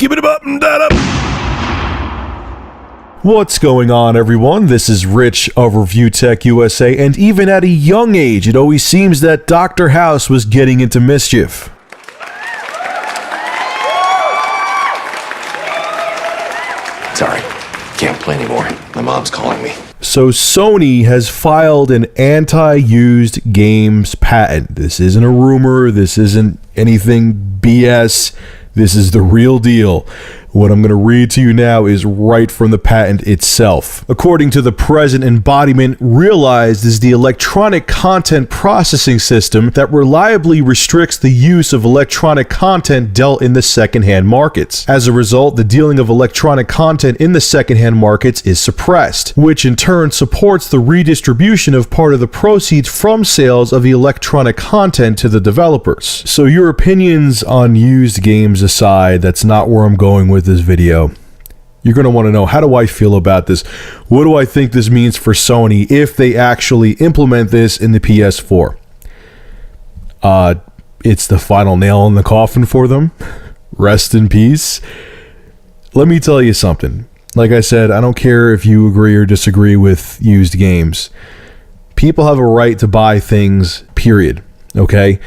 Keep it up and that up. What's going on, everyone? This is Rich of Review Tech USA, and even at a young age, it always seems that Dr. House was getting into mischief. Sorry, can't play anymore. My mom's calling me. So Sony has filed an anti-used games patent. This isn't a rumor. This isn't anything BS. This is the real deal. What I'm going to read to you now is right from the patent itself. According to the present embodiment, realized is the electronic content processing system that reliably restricts the use of electronic content dealt in the secondhand markets. As a result, the dealing of electronic content in the secondhand markets is suppressed, which in turn supports the redistribution of part of the proceeds from sales of the electronic content to the developers. So your opinions on used games aside, that's not where I'm going with this video. You're going to want to know, how do I feel about this? What do I think this means for Sony if they actually implement this in the PS4? It's the final nail in the coffin for them. Rest in peace. Let me tell you something. Like I said, I don't care if you agree or disagree with used games. People have a right to buy things, period. Okay?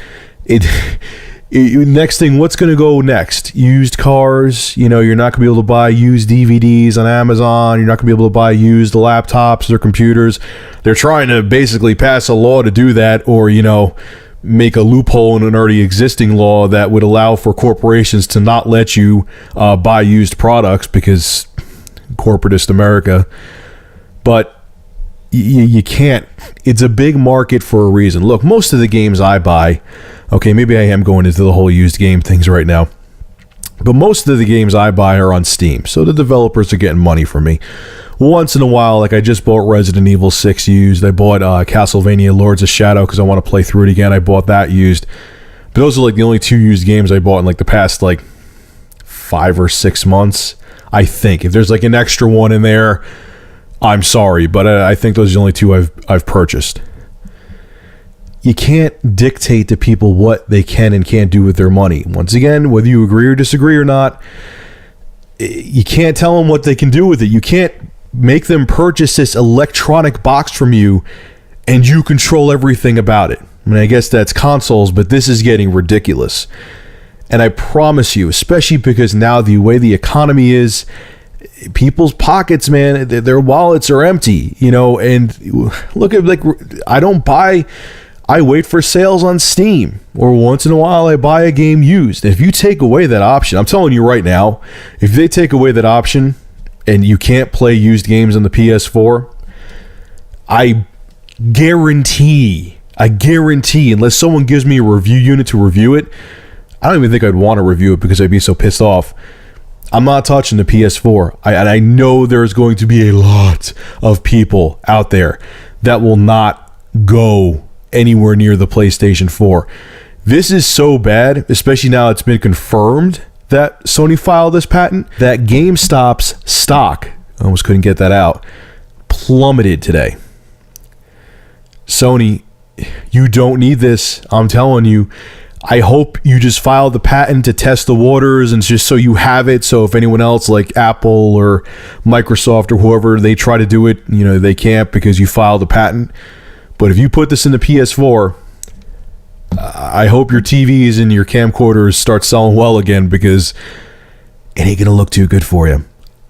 Next thing, what's going to go next? Used cars. You know, you're not going to be able to buy used DVDs on Amazon. You're not going to be able to buy used laptops or computers. They're trying to basically pass a law to do that, or, you know, make a loophole in an already existing law that would allow for corporations to not let you buy used products because corporatist America. But you can't. It's a big market for a reason. Look, most of the games I buy, okay, maybe I am going into the whole used game things right now, but most of the games I buy are on Steam, so the developers are getting money from me. Once in a while, like I just bought Resident Evil 6 used. I bought Castlevania Lords of Shadow because I want to play through it again. I bought that used. But those are like the only two used games I bought in like the past like 5 or 6 months, I think. If there's like an extra one in there, I'm sorry, but I think those are the only two I've purchased. You can't dictate to people what they can and can't do with their money. Once again, whether you agree or disagree or not, you can't tell them what they can do with it. You can't make them purchase this electronic box from you and you control everything about it. I mean, I guess that's consoles, but this is getting ridiculous. And I promise you, especially because now the way the economy is, people's pockets, man, their wallets are empty, you know. And look at, like, I wait for sales on Steam, or once in a while I buy a game used. If you take away that option, I'm telling you right now, if they take away that option and you can't play used games on the PS4, I guarantee, unless someone gives me a review unit to review it, I don't even think I'd want to review it because I'd be so pissed off. I'm not touching the PS4. I know there's going to be a lot of people out there that will not go anywhere near the PlayStation 4. This is so bad, especially now it's been confirmed that Sony filed this patent, that GameStop's stock, I almost couldn't get that out, plummeted today. Sony, you don't need this. I'm telling you. I hope you just file the patent to test the waters and just so you have it, so if anyone else like Apple or Microsoft or whoever, they try to do it, you know, they can't because you filed the patent. But if you put this in the PS4, I hope your TVs and your camcorders start selling well again, because it ain't gonna look too good for you.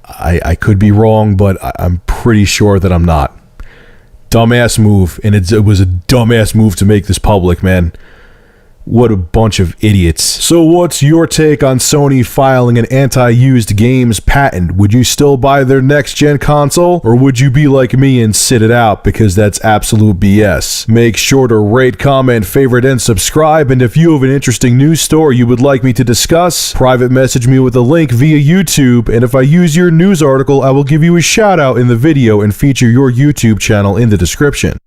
I could be wrong, but I'm pretty sure that I'm not. Dumbass move, and it was a dumbass move to make this public, man. What a bunch of idiots. So what's your take on Sony filing an anti-used games patent? Would you still buy their next-gen console? Or would you be like me and sit it out because that's absolute BS? Make sure to rate, comment, favorite, and subscribe. And if you have an interesting news story you would like me to discuss, private message me with a link via YouTube. And if I use your news article, I will give you a shout out in the video and feature your YouTube channel in the description.